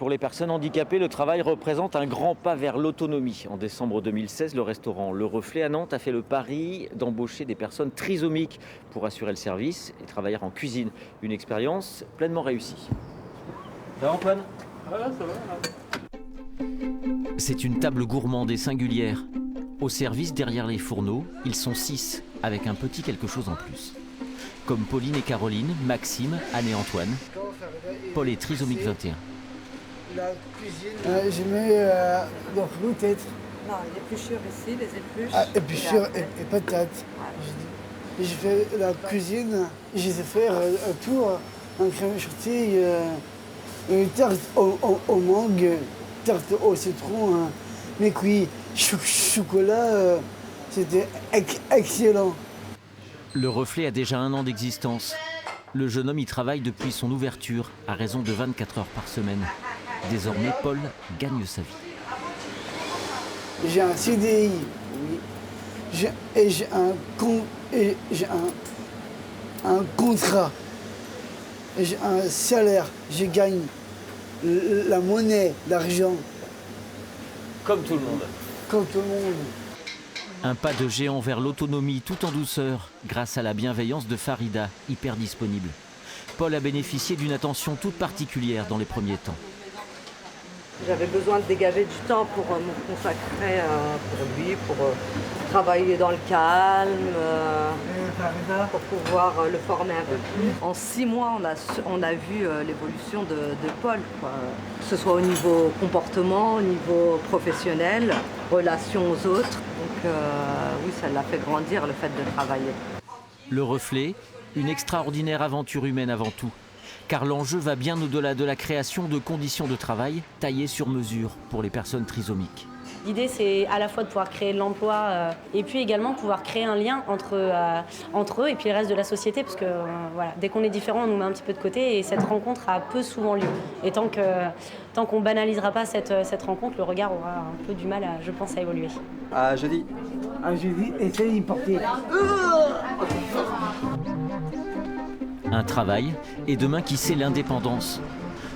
Pour les personnes handicapées, le travail représente un grand pas vers l'autonomie. En décembre 2016, le restaurant Le Reflet à Nantes a fait le pari d'embaucher des personnes trisomiques pour assurer le service et travailler en cuisine. Une expérience pleinement réussie. Ça va Antoine ? Ah, ça va. C'est une table gourmande et singulière. Au service derrière les fourneaux, ils sont 6, avec un petit quelque chose en plus. Comme Pauline et Caroline, Maxime, Anne et Antoine. Paul est trisomique 21. La cuisine. Je mets donc peut-être. Non, les épluchures ici, les épluches. Épluchures et patates. Je fais la cuisine, je sais faire tout, un crème chantilly, une tarte au mangue, tarte au citron, mais oui, chocolat, c'était excellent. Le Reflet a déjà 1 an d'existence. Le jeune homme y travaille depuis son ouverture, à raison de 24 heures par semaine. Désormais, Paul gagne sa vie. J'ai un CDI, oui. J'ai un contrat. J'ai un salaire. Je gagne la monnaie, l'argent. Comme tout le monde. Comme tout le monde. Un pas de géant vers l'autonomie tout en douceur, grâce à la bienveillance de Farida, hyper disponible. Paul a bénéficié d'une attention toute particulière dans les premiers temps. J'avais besoin de dégager du temps pour me consacrer pour lui, pour travailler dans le calme, pour pouvoir le former un peu plus. En 6 mois, on a vu l'évolution de Paul, quoi. Que ce soit au niveau comportement, au niveau professionnel, relation aux autres. Donc oui, ça l'a fait grandir, le fait de travailler. Le Reflet, une extraordinaire aventure humaine avant tout. Car l'enjeu va bien au-delà de la création de conditions de travail taillées sur mesure pour les personnes trisomiques. L'idée, c'est à la fois de pouvoir créer de l'emploi et puis également pouvoir créer un lien entre eux et puis le reste de la société, parce que voilà, dès qu'on est différent, on nous met un petit peu de côté et cette rencontre a peu souvent lieu. Et tant qu'on banalisera pas cette rencontre, le regard aura un peu du mal, je pense, à évoluer. À jeudi. À jeudi, essaye d'y porter. Un travail et demain qui sait l'indépendance.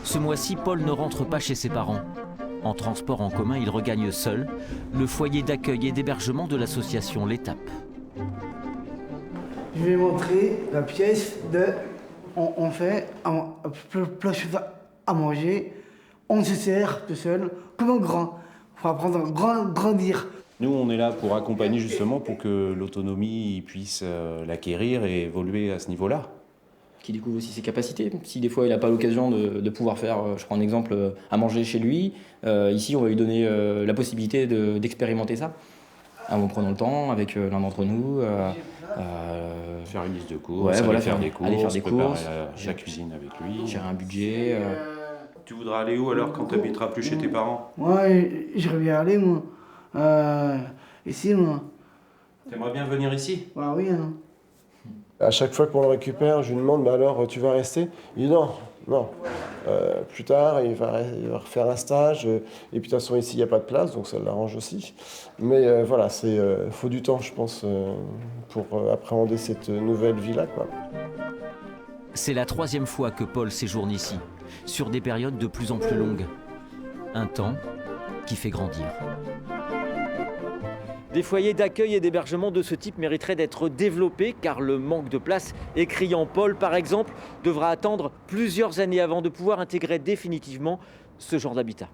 Ce mois-ci, Paul ne rentre pas chez ses parents. En transport en commun, il regagne seul le foyer d'accueil et d'hébergement de l'association L'Étape. Je vais montrer la pièce de... On fait plein de choses à manger. On se sert tout seul, comme un grand. Il faut apprendre à grandir. Nous, on est là pour accompagner justement pour que l'autonomie puisse l'acquérir et évoluer à ce niveau-là. Qui découvre aussi ses capacités. Si des fois il n'a pas l'occasion de pouvoir faire, je prends un exemple, à manger chez lui, ici on va lui donner la possibilité d'expérimenter ça. En prenant le temps avec l'un d'entre nous. Faire une liste de courses, ouais, voilà, faire des courses, préparer la cuisine avec lui. Gérer un budget. Tu voudras aller où alors quand tu n'habiteras plus chez tes parents? Moi, j'aimerais bien aller, moi. Ici, moi. T'aimerais bien venir ici? Bah oui, hein. À chaque fois qu'on le récupère, je lui demande bah alors tu vas rester? Il dit non. Plus tard, il va refaire un stage. Et puis de toute façon, ici, il n'y a pas de place, donc ça l'arrange aussi. Mais voilà, il faut du temps, je pense, pour appréhender cette nouvelle vie-là, quoi. C'est la 3e fois que Paul séjourne ici, sur des périodes de plus en plus longues. Un temps qui fait grandir. Des foyers d'accueil et d'hébergement de ce type mériteraient d'être développés car le manque de place est criant. Paul, par exemple, devra attendre plusieurs années avant de pouvoir intégrer définitivement ce genre d'habitat.